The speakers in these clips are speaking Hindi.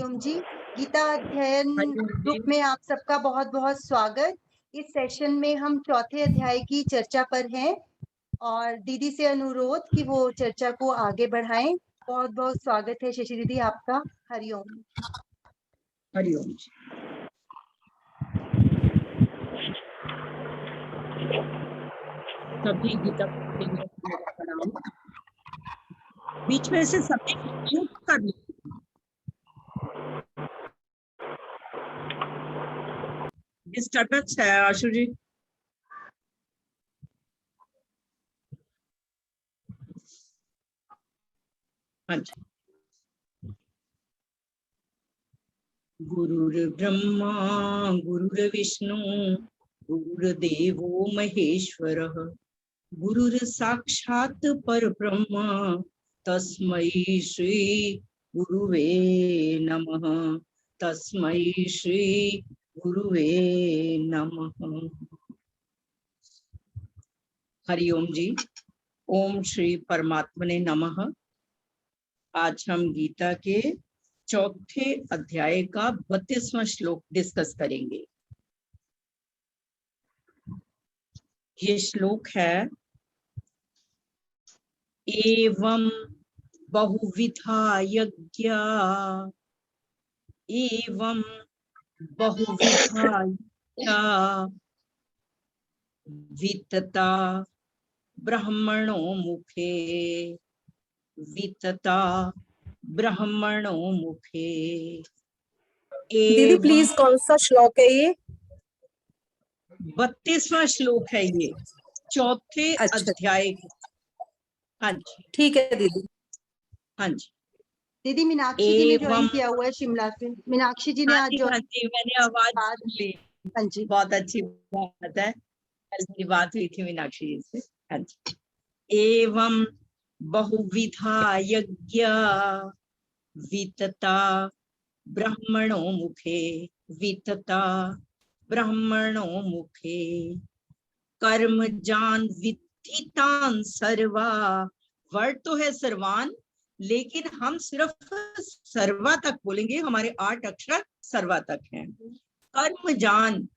हरिओम जी। गीता अध्ययन ग्रुप में आप सबका बहुत बहुत स्वागत। इस सेशन में हम चौथे अध्याय की चर्चा पर हैं और दीदी से अनुरोध कि वो चर्चा को आगे बढ़ाएं। बहुत बहुत स्वागत है शशि दीदी आपका। हरिओम। हरिओम। सभी गीता प्रणाम। बीच में से सभी म्यूट कर ली। डिस्टर्बेंस है आशु जी। हाँ जी। गुरुर्ब्रह्मा गुरुर्विष्णु गुरुर्देवो महेश्वरः गुरुर्साक्षात् परब्रह्म तस्मै श्री गुरुवे नमः। तस्मै श्री गुरुवे नमः। हरिओम जी। ओम श्री परमात्मने नमः। आज हम गीता के चौथे अध्याय का 32वां श्लोक डिस्कस करेंगे। ये श्लोक है, एवं बहुविधा यज्ञा एवं बहुविधा यज्ञा वितता ब्रह्मणो मुखे वितता ब्रह्मणो मुखे। दीदी प्लीज कौन सा श्लोक है ये? 32वां श्लोक है ये चौथे अध्याय। हाँ जी ठीक है दीदी। हाँ जी। दीदी मीनाक्षी जी ने ज्वाइन किया हुआ है शिमला से। मीनाक्षी जी ने आज हाँ जी मैंने आवाज सुन ली। हाँ जी बहुत अच्छी बात है। कल मेरी बात हुई थी मीनाक्षी जी से। हाँ जी। एवं बहुविधा यज्ञ वितता ब्रह्मणो मुखे वितता ब्रह्मणो मुखे कर्म जान वित्थितान सर्वा। वर्ड तो है सर्वान, लेकिन हम सिर्फ सर्वा तक बोलेंगे। हमारे 8 अक्षर सर्वा तक हैं। कर्म जान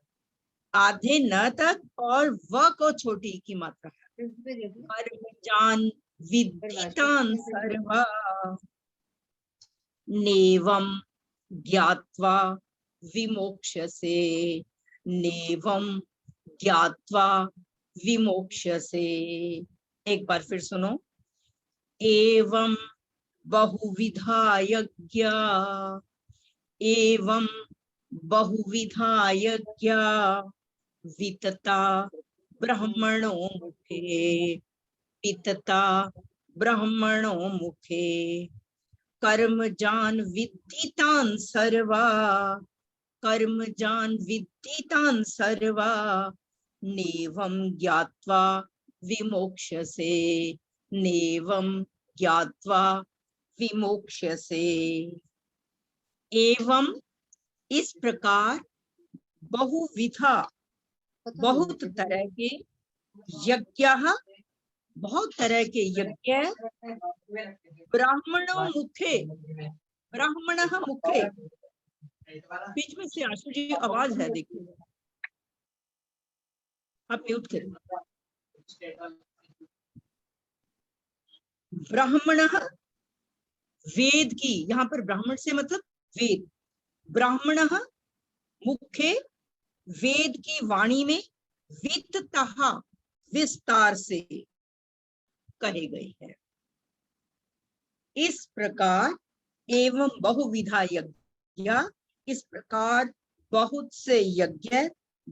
आधे न तक और व को छोटी की मात्रा है। कर्म जान विद्धितान सर्वा नेवम ज्ञात्वा विमोक्ष्यसे नेवम ज्ञात्वा विमोक्ष्यसे। एक बार फिर सुनो। एवं बहुविधा यज्ञ एवं बहुविधा यज्ञ वितता ब्रह्मणो मुखे वितता ब्रह्मणो मुखे कर्म जान विद्धितान सर्वा कर्म जान विद्धितान सर्वा नेवं ज्ञात्वा विमोक्ष्यसे नेवं ज्ञात्वा विमोक्ष्यसे। एवं इस प्रकार बहुविधा बहुत तरह के यज्ञ बहुत तरह के यज्ञ ब्राह्मणों मुखे ब्राह्मण मुखे। बीच में से आशु जी आवाज है, देखिए आप म्यूट करें। ब्राह्मण वेद की, यहाँ पर ब्राह्मण से मतलब वेद। ब्राह्मण मुखे वेद की वाणी में वित्ततः विस्तार से कहे गई है। इस प्रकार एवं बहुविधा यज्ञ, इस प्रकार बहुत से यज्ञ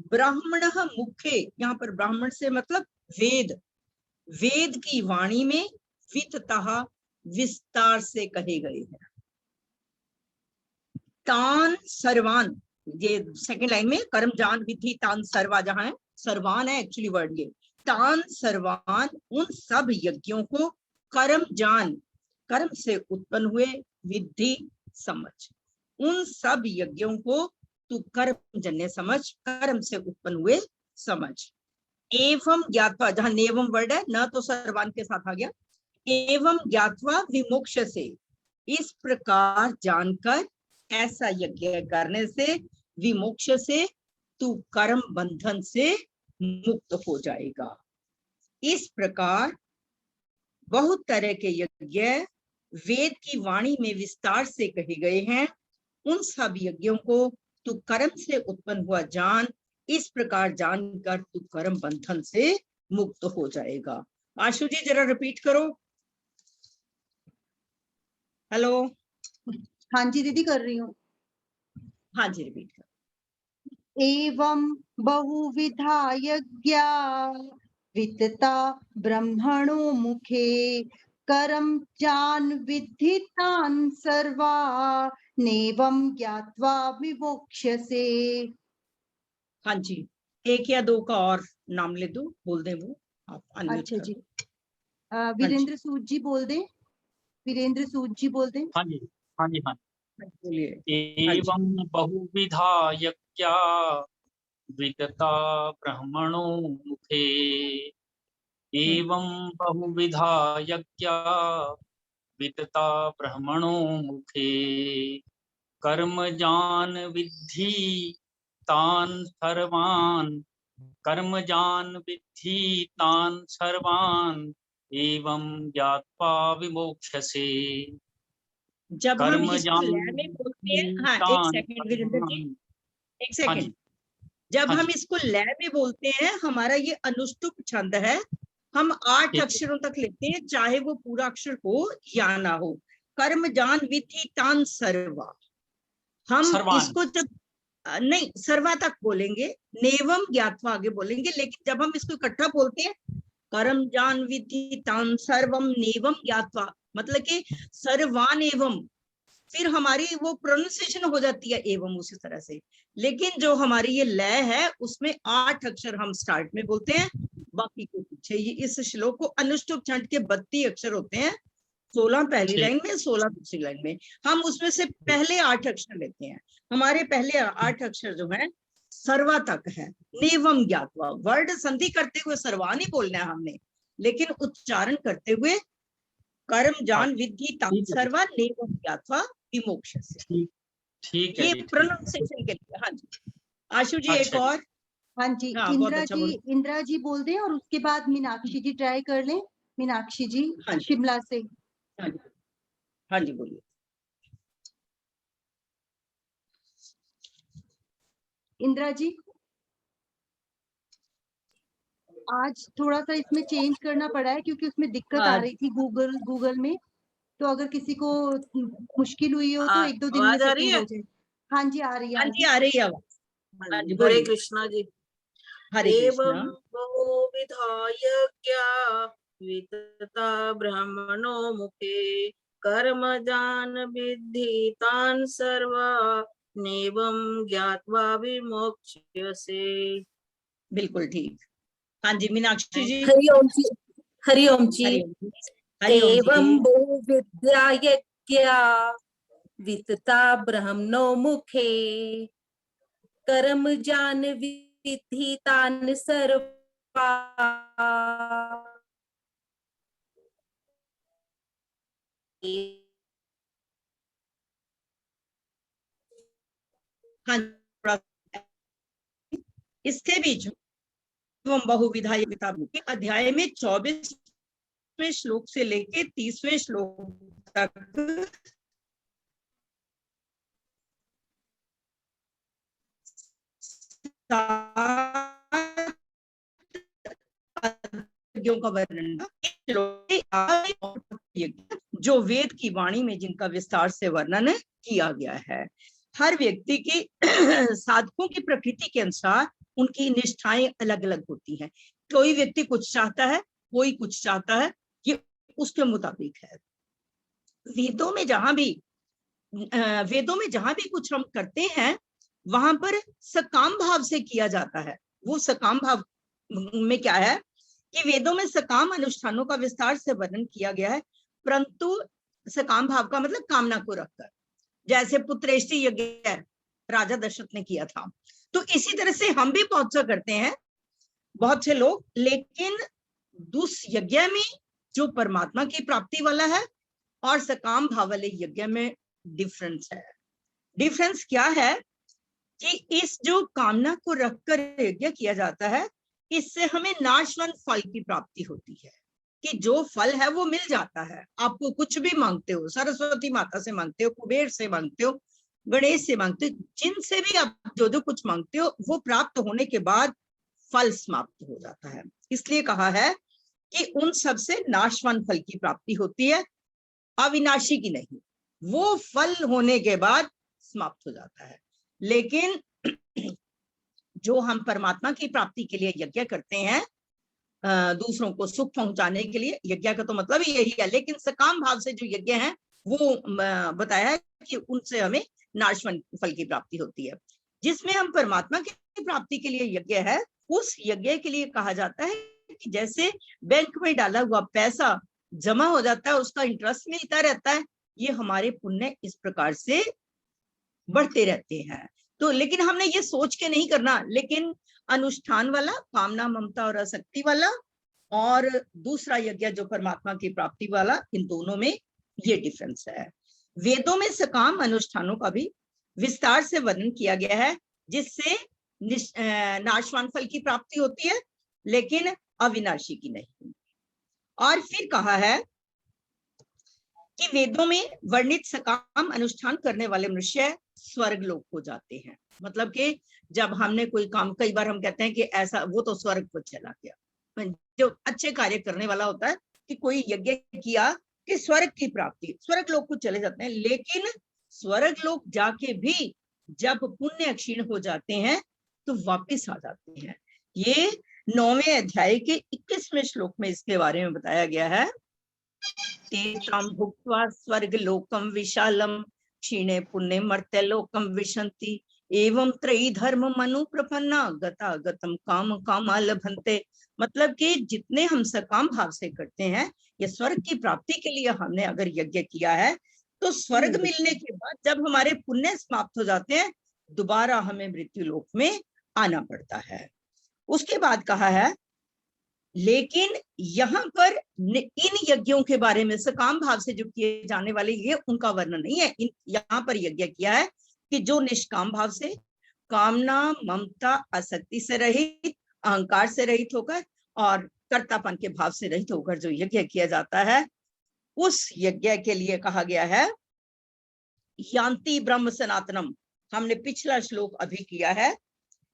ब्राह्मण मुखे, यहाँ पर ब्राह्मण से मतलब वेद, वेद की वाणी में वित्ततः विस्तार से कहे गए हैं। तान सर्वान, ये सेकंड लाइन में कर्म जान विधि तान सर्वा, जहां है सर्वान है एक्चुअली वर्ड ये। तान सर्वान उन सब यज्ञों को कर्म जान कर्म से उत्पन्न हुए विधि समझ, उन सब यज्ञों को तू कर्म जन्य समझ, कर्म से उत्पन्न हुए समझ। एवं ज्ञात्वा, जहां नेवम वर्ड है न तो सर्वान के साथ आ गया। एवं ज्ञात्वा विमोक्ष से, इस प्रकार जानकर ऐसा यज्ञ करने से, विमोक्ष से, तू कर्म बंधन से मुक्त हो जाएगा। इस प्रकार बहुत तरह के यज्ञ वेद की वाणी में विस्तार से कहे गए हैं। उन सब यज्ञों को तू कर्म से उत्पन्न हुआ जान, इस प्रकार जानकर तू कर्म बंधन से मुक्त हो जाएगा। आशु जी जरा रिपीट करो। हेलो। हाँ जी दीदी कर रही हूँ। हाँ जी रिपीट करो। एवं बहुविधा यज्ञा वितता ब्रह्मणो मुखे करम जान विद्धि तान् सर्वा नेवं ज्ञात्वा विमोक्ष्यसे। हाँ जी, एक या दो का और नाम ले दो, बोल दे वो, आप अनम्यूट अच्छा कर जी, दो। वीरेंद्र सूद जी बोल दे। वीरेंद्र सूद जी बोल दे। हाँ जी हाँ जी हाँ बोलिए। एवं बहुविधा यज्ञा वितता ब्रह्मणो मुखे एवं बहुविधा यज्ञा वितता ब्रह्मणो मुखे कर्म जान विद्धि तान् सर्वान् कर्म जान विद्धि तान् सर्वान् एवं ज्ञात्वा विमोक्ष्यसे। जब हम कर्म इसको जान लय में बोलते हैं, हाँ एक तान् सेकंड वीरेंद्र जी, सर्वान्। एक हाँ सेकंड। जी जब हाँ हम जी इसको लय में बोलते हैं, हमारा ये अनुष्टुप छंद है, हम 8 ठीक है। अक्षरों तक लेते हैं, चाहे वो पूरा अक्षर हो या ना हो। कर्म जान विधि तान सर्वा, हम सर्वान्। इसको जब नहीं सर्वा तक बोलेंगे, नेवम ज्ञात्वा आगे बोलेंगे, लेकिन जब हम इसको इकट्ठा बोलते हैं, कर्म जान विधि तान सर्वम नेवम ज्ञात्वा, मतलब कि सर्वान एवं, फिर हमारी वो प्रोनाउंसिएशन हो जाती है एवं उसी तरह से। लेकिन जो हमारी ये लय है उसमें 8 अक्षर हम स्टार्ट में बोलते हैं, बाकी के पीछे। ये इस श्लोक को अनुष्टुप छंद के 32 अक्षर होते हैं, 16 पहली लाइन में, 16 दूसरी लाइन में। हम उसमें से पहले 8 अक्षर लेते हैं। हमारे पहले 8 अक्षर जो है सर्वा तक है, नेवम ज्ञात्वा। वर्ड संधि करते हुए सर्वान ही बोलना है हमने, लेकिन उच्चारण करते हुए कर्म जान विद्धि तान् सर्वा नेवम ज्ञात्वा विमोक्ष्यसे। ठीक है ये जी, ठीक। प्रोनाउंसिएशन के लिए। हाँ जी आशु जी, एक अच्छा जी। और। हाँ जी, हाँ बहुत अच्छा बोल। इंदिरा जी बोल दें और उसके बाद मीनाक्षी जी ट्राई कर लें। मीनाक्षी जी हाँ जी शिमला से। हाँ जी हाँ जी बोलिए। इंदिरा जी, आज थोड़ा सा इसमें चेंज करना पड़ा है क्योंकि उसमें दिक्कत आ रही थी गूगल में। तो अगर किसी को मुश्किल हुई हो तो 1-2 दिन में आवाज आ रही सेटिंग है? हो जाए। हाँ जी आ रही है। हाँ जी आ रही है आवाज। हाँ जी हरे बोलिए। कृष्णा जी। हरे एवं कृष्णा। बहुविधा यज्ञा वितता ब्रह्मणो मुखे कर्म जान विद्धि तान् सर्वा नेवं ज्ञात्वा विमोक्ष्यसे। बिल्कुल ठीक। हाँ जी मीनाक्षी जी। हरिओम जी। हरिओम जी। हरिओम जी। हरिओम एवं जी। बहुविद्या यज्ञा वितता ब्रह्मणो मुखे कर्म जान विद्धि तान् सर्वा हाँ इसके बीच बहुविधा किताब के अध्याय में 24वें श्लोक से लेके 30वें श्लोक तक यज्ञों का वर्णन, जो वेद की वाणी में जिनका विस्तार से वर्णन किया गया है। हर व्यक्ति की साधकों की प्रकृति के अनुसार उनकी निष्ठाएं अलग अलग होती हैं। कोई व्यक्ति कुछ चाहता है, कोई कुछ चाहता है, ये उसके मुताबिक है। वेदों में जहां भी कुछ हम करते हैं, वहां पर सकाम भाव से किया जाता है। वो सकाम भाव में क्या है कि वेदों में सकाम अनुष्ठानों का विस्तार से वर्णन किया गया है, परंतु सकाम भाव का मतलब कामना को रखकर, जैसे पुत्रेष्टि यज्ञ राजा दशरथ ने किया था। तो इसी तरह से हम भी बहुत सा करते हैं, बहुत से लोग, लेकिन दुस यज्ञ में जो परमात्मा की प्राप्ति वाला है और सकाम भाव वाले यज्ञ में डिफरेंस है। डिफरेंस क्या है कि इस जो कामना को रखकर यज्ञ किया जाता है, इससे हमें नाशवंत फल की प्राप्ति होती है, कि जो फल है वो मिल जाता है। आपको कुछ भी मांगते हो, सरस्वती माता से मांगते हो, कुबेर से मांगते हो, गणेश से मांगते हो, जिनसे भी आप जो जो कुछ मांगते हो, वो प्राप्त होने के बाद फल समाप्त हो जाता है। इसलिए कहा है कि उन सब से नाशवान फल की प्राप्ति होती है, अविनाशी की नहीं। वो फल होने के बाद समाप्त हो जाता है। लेकिन जो हम परमात्मा की प्राप्ति के लिए यज्ञ करते हैं, दूसरों को सुख पहुंचाने के लिए, यज्ञ का तो मतलब ही यही है। लेकिन सकाम भाव से जो यज्ञ है वो बताया है कि उनसे हमें नाशवान फल की प्राप्ति होती है। जिसमें हम परमात्मा की प्राप्ति के लिए यज्ञ है, उस यज्ञ के लिए कहा जाता है कि जैसे बैंक में डाला हुआ पैसा जमा हो जाता है, उसका इंटरेस्ट मिलता रहता है, ये हमारे पुण्य इस प्रकार से बढ़ते रहते हैं। तो लेकिन हमने ये सोच के नहीं करना, लेकिन अनुष्ठान वाला, कामना ममता और आसक्ति वाला, और दूसरा यज्ञ जो परमात्मा की प्राप्ति वाला, इन दोनों में ये डिफरेंस है। वेदों में सकाम अनुष्ठानों का भी विस्तार से वर्णन किया गया है, जिससे नाशवान फल की प्राप्ति होती है, लेकिन अविनाशी की नहीं। और फिर कहा है कि वेदों में वर्णित सकाम अनुष्ठान करने वाले मनुष्य स्वर्ग लोक को जाते हैं। मतलब कि जब हमने कोई काम, कई बार हम कहते हैं कि ऐसा, वो तो स्वर्ग को चला गया। जो अच्छे कार्य करने वाला होता है कि कोई यज्ञ किया कि स्वर्ग की प्राप्ति, स्वर्ग लोक को चले जाते हैं। लेकिन स्वर्ग लोक जाके भी जब पुण्य क्षीण हो जाते हैं तो वापिस आ जाते हैं। ये 9वें अध्याय के 21वें श्लोक में इसके बारे में बताया गया है। तेषां भुक्त्वा स्वर्ग लोकम विशालम क्षीणे पुण्य मर्त्य लोकम विशन्ति एवं त्रयी धर्म मनु प्रपन्ना गता गतम काम कामा लभन्ते। मतलब कि जितने हम सकाम भाव से करते हैं, ये स्वर्ग की प्राप्ति के लिए हमने अगर यज्ञ किया है, तो स्वर्ग मिलने के बाद जब हमारे पुण्य समाप्त हो जाते हैं, दोबारा हमें मृत्यु लोक में आना पड़ता है। उसके बाद कहा है, लेकिन यहाँ पर इन यज्ञों के बारे में, सकाम भाव से जो किए जाने वाले, ये उनका वर्णन नहीं है। यहाँ पर यज्ञ किया है कि जो निष्काम भाव से, कामना ममता आसक्ति से रहित, अहंकार से रहित होकर और कर्तापन के भाव से रहित होकर जो यज्ञ किया जाता है, उस यज्ञ के लिए कहा गया है यान्ति ब्रह्म सनातनम। हमने पिछला श्लोक अभी किया है,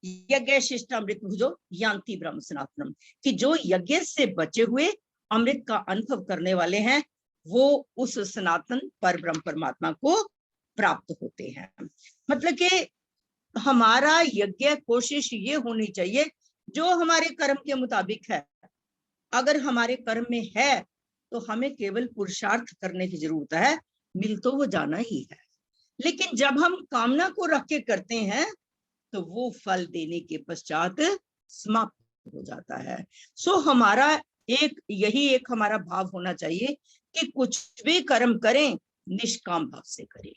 यज्ञ शिष्टामृत भुजो यान्ति ब्रह्म सनातनम, कि जो यज्ञ से बचे हुए अमृत का अनुभव करने वाले हैं, वो उस सनातन पर ब्रह्म परमात्मा को प्राप्त होते हैं। मतलब कि हमारा यज्ञ कोशिश ये होनी चाहिए जो हमारे कर्म के मुताबिक है। अगर हमारे कर्म में है तो हमें केवल पुरुषार्थ करने की जरूरत है, मिल तो वो जाना ही है। लेकिन जब हम कामना को रख के करते हैं तो वो फल देने के पश्चात समाप्त हो जाता है। सो हमारा यही एक हमारा भाव होना चाहिए कि कुछ भी कर्म करें, निष्काम भाव से करें।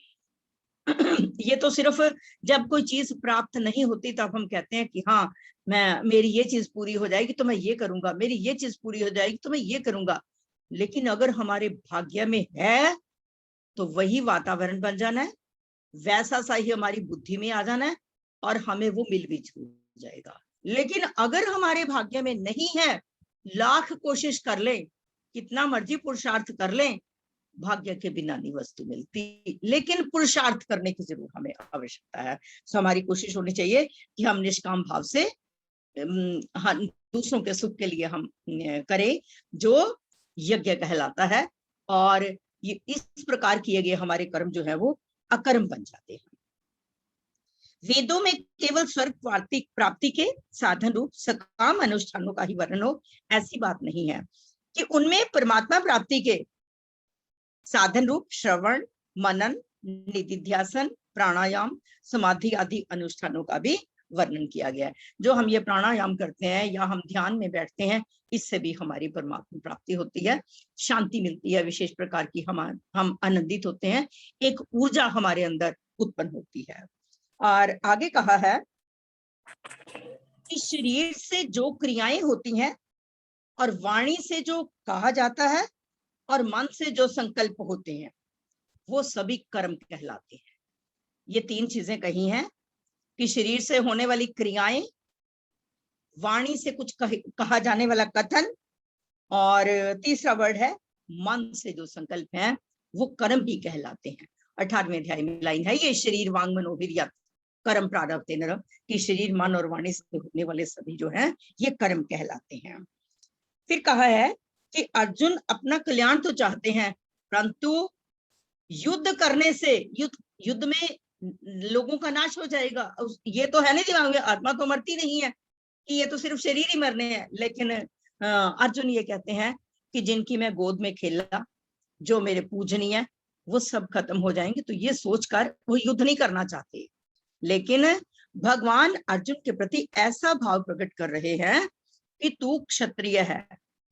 ये तो सिर्फ जब कोई चीज प्राप्त नहीं होती तब हम कहते हैं कि हाँ, मेरी ये चीज पूरी हो जाएगी तो मैं ये करूंगा, मेरी ये चीज पूरी हो जाएगी तो मैं ये करूंगा। लेकिन अगर हमारे भाग्य में है तो वही वातावरण बन जाना है, वैसा सा ही हमारी बुद्धि में आ जाना है और हमें वो मिल भी जाएगा। लेकिन अगर हमारे भाग्य में नहीं है, लाख कोशिश कर लें, कितना मर्जी पुरुषार्थ कर लें, भाग्य के बिना नहीं वस्तु मिलती। लेकिन पुरुषार्थ करने की जरूर हमें आवश्यकता है। सो हमारी कोशिश होनी चाहिए कि हम निष्काम भाव से दूसरों के सुख के लिए हम करें, जो यज्ञ कहलाता है। और ये इस प्रकार किए गए हमारे कर्म जो है वो अकर्म बन जाते हैं। वेदों में केवल स्वर्ग प्राप्ति के साधन रूप सकाम अनुष्ठानों का ही वर्णन हो, ऐसी बात नहीं है कि उनमें परमात्मा प्राप्ति के साधन रूप श्रवण, मनन, निधिध्यासन, प्राणायाम, समाधि आदि अनुष्ठानों का भी वर्णन किया गया है। जो हम ये प्राणायाम करते हैं या हम ध्यान में बैठते हैं, इससे भी हमारी परमात्मा प्राप्ति होती है, शांति मिलती है, विशेष प्रकार की हम आनंदित होते हैं, एक ऊर्जा हमारे अंदर उत्पन्न होती है। और आगे कहा है कि शरीर से जो क्रियाएं होती हैं और वाणी से जो कहा जाता है और मन से जो संकल्प होते हैं, वो सभी कर्म कहलाते हैं। ये 3 चीजें कही हैं कि शरीर से होने वाली क्रियाएं, वाणी से कुछ कहा जाने वाला कथन, और तीसरा वर्ड है मन से जो संकल्प है वो कर्म ही कहलाते हैं। 18वें अध्याय में लाइन है ये, शरीर वांग मनोवीर्य कर्म प्रारब्धे नरम, कि शरीर मन और वाणी से होने वाले सभी जो हैं ये कर्म कहलाते हैं। फिर कहा है कि अर्जुन अपना कल्याण तो चाहते हैं, परंतु युद्ध करने से युद्ध में लोगों का नाश हो जाएगा। ये तो है नहीं दिमाग में, आत्मा तो मरती नहीं है कि ये तो सिर्फ शरीर ही मरने हैं। लेकिन अर्जुन ये कहते हैं कि जिनकी मैं गोद में खेला, जो मेरे पूजनीय है, वो सब खत्म हो जाएंगे। तो ये सोचकर वो युद्ध नहीं करना चाहते, लेकिन भगवान अर्जुन के प्रति ऐसा भाव प्रकट कर रहे हैं कि तू क्षत्रिय है,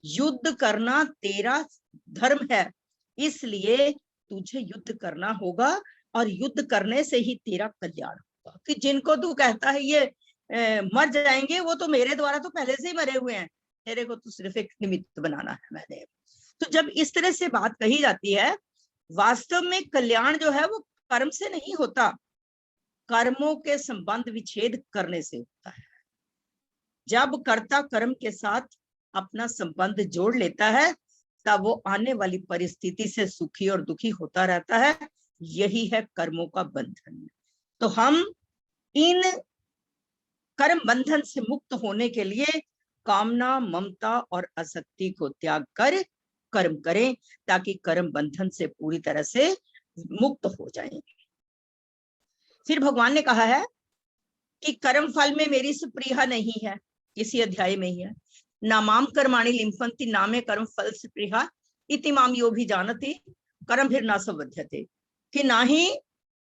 युद्ध करना तेरा धर्म है, इसलिए तुझे युद्ध करना होगा और युद्ध करने से ही तेरा कल्याण होगा। कि जिनको तू कहता है ये मर जाएंगे, वो तो मेरे द्वारा तो पहले से ही मरे हुए हैं, तेरे को तो सिर्फ एक निमित्त बनाना है मैंने। तो जब इस तरह से बात कही जाती है, वास्तव में कल्याण जो है वो कर्म से नहीं होता, कर्मों के संबंध विच्छेद करने से होता है। जब कर्ता कर्म के साथ अपना संबंध जोड़ लेता है, तब वो आने वाली परिस्थिति से सुखी और दुखी होता रहता है। यही है कर्मों का बंधन। तो हम इन कर्म बंधन से मुक्त होने के लिए कामना, ममता और आसक्ति को त्याग कर कर्म करें, ताकि कर्म बंधन से पूरी तरह से मुक्त हो जाएं। फिर भगवान ने कहा है कि कर्म फल में मेरी सुप्रिया नहीं है, इसी अध्याय में ही है। नामाम कर्माणि लिम्पन्ति नामे कर्म फल सुप्रिया इति माम यो भी जानते कर्म फिर ना संबध्यते, कि ना ही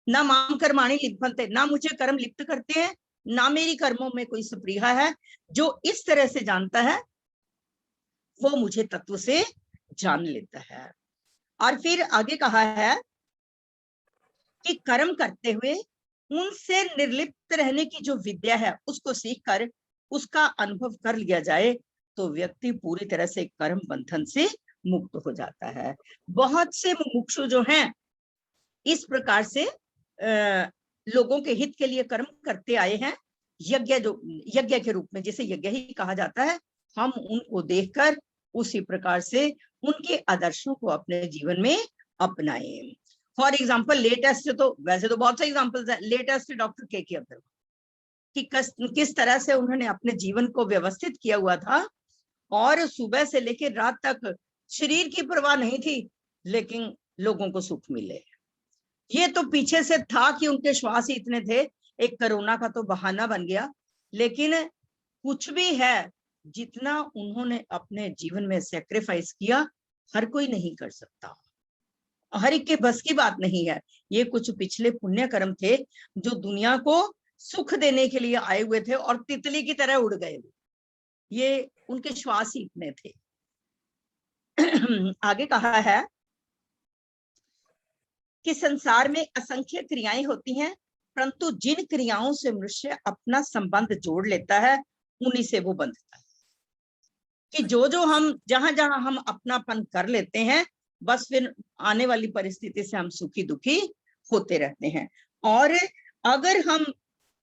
ना माम कर्माणि लिम्पन्ते, ना मुझे कर्म लिप्त करते हैं, ना मेरी कर्मों में कोई सुप्रिया है। जो इस तरह से जानता है वो मुझे तत्व से जान लेता है। और फिर आगे कहा है कि कर्म करते हुए उनसे निर्लिप्त रहने की जो विद्या है उसको सीखकर उसका अनुभव कर लिया जाए, तो व्यक्ति पूरी तरह से कर्म बंधन से मुक्त हो जाता है। बहुत से मुमुक्षु जो हैं इस प्रकार से लोगों के हित के लिए कर्म करते आए हैं, यज्ञ के रूप में, जिसे यज्ञ ही कहा जाता है। हम उनको देखकर उसी प्रकार से उनके आदर्शों को अपने जीवन में अपनाएं। फॉर एग्जाम्पल लेटेस्ट, तो वैसे तो बहुत से एग्जाम्पल्स हैं, लेटेस्ट डॉक्टर के अब्दुल कि किस तरह से उन्होंने अपने जीवन को व्यवस्थित किया हुआ था, और सुबह से लेकर रात तक शरीर की परवाह नहीं थी, लेकिन लोगों को सुख मिले। ये तो पीछे से था कि उनके श्वास ही इतने थे, एक कोरोना का तो बहाना बन गया, लेकिन कुछ भी है, जितना उन्होंने अपने जीवन में सैक्रिफाइस किया हर कोई नहीं कर सकता, हर एक के बस की बात नहीं है। ये कुछ पिछले पुण्य कर्म थे जो दुनिया को सुख देने के लिए आए हुए थे और तितली की तरह उड़ गए। ये उनके श्वास ही इतने थे। आगे कहा है कि संसार में असंख्य क्रियाएं होती हैं, परंतु जिन क्रियाओं से मनुष्य अपना संबंध जोड़ लेता है उन्हीं से वो बंधता है। कि जो हम जहां हम अपनापन कर लेते हैं, बस फिर आने वाली परिस्थिति से हम सुखी दुखी होते रहते हैं। और अगर हम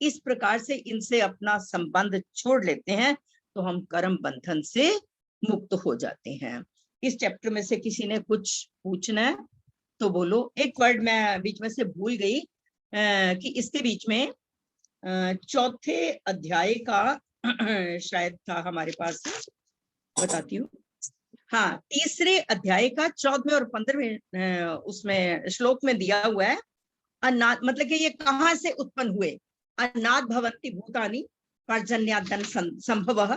इस प्रकार से इनसे अपना संबंध छोड़ लेते हैं तो हम कर्म बंधन से मुक्त हो जाते हैं। इस चैप्टर में से किसी ने कुछ पूछना है तो बोलो। एक वर्ड मैं बीच में से भूल गई कि इसके बीच में चौथे अध्याय का शायद था हमारे पास, बताती हूँ। हाँ, तीसरे अध्याय का 14वें और 15वें उसमें श्लोक में दिया हुआ है, अनाद मतलब कि ये कहाँ से उत्पन्न हुए। अनाद भवन्ति भूतानि पर्जन्यादन संभवः,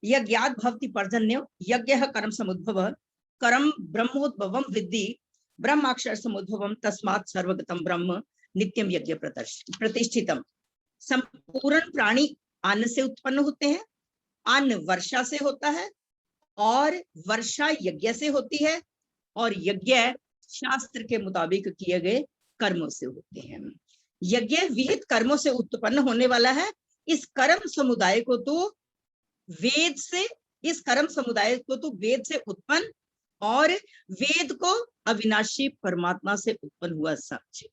यज्ञात् भवति पर्जन्यो यज्ञः कर्म समुद्भवः, कर्म ब्रह्मोद्भवं विद्धि ब्रह्माक्षर समुद्भवं तस्मात् सर्वगतं ब्रह्म नित्यम यज्ञ प्रतिष्ठितम। संपूर्ण प्राणी अन्न से उत्पन्न होते हैं, अन्न वर्षा से होता है और वर्षा यज्ञ से होती है, और यज्ञ शास्त्र के मुताबिक किए गए कर्मों से होते हैं। यज्ञ विहित कर्मों से उत्पन्न होने वाला है। इस कर्म समुदाय को तो वेद से उत्पन्न और वेद को अविनाशी परमात्मा से उत्पन्न हुआ समझे।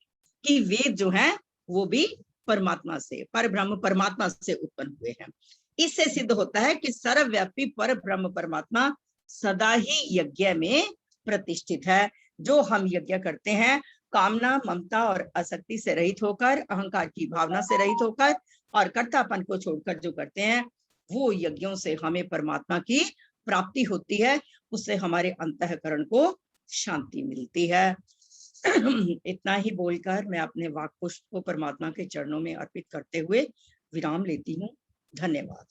कि वेद जो है वो भी परमात्मा से, पर ब्रह्म परमात्मा से उत्पन्न हुए हैं। इससे सिद्ध होता है कि सर्वव्यापी पर ब्रह्म परमात्मा सदा ही यज्ञ में प्रतिष्ठित है। जो हम यज्ञ करते हैं कामना, ममता और आसक्ति से रहित होकर, अहंकार की भावना से रहित होकर और कर्तापन को छोड़कर जो करते हैं, वो यज्ञों से हमें परमात्मा की प्राप्ति होती है। उससे हमारे अंतःकरण को शांति मिलती है। इतना ही बोलकर मैं अपने वाक्पुष्प को परमात्मा के चरणों में अर्पित करते हुए विराम लेती हूँ। धन्यवाद।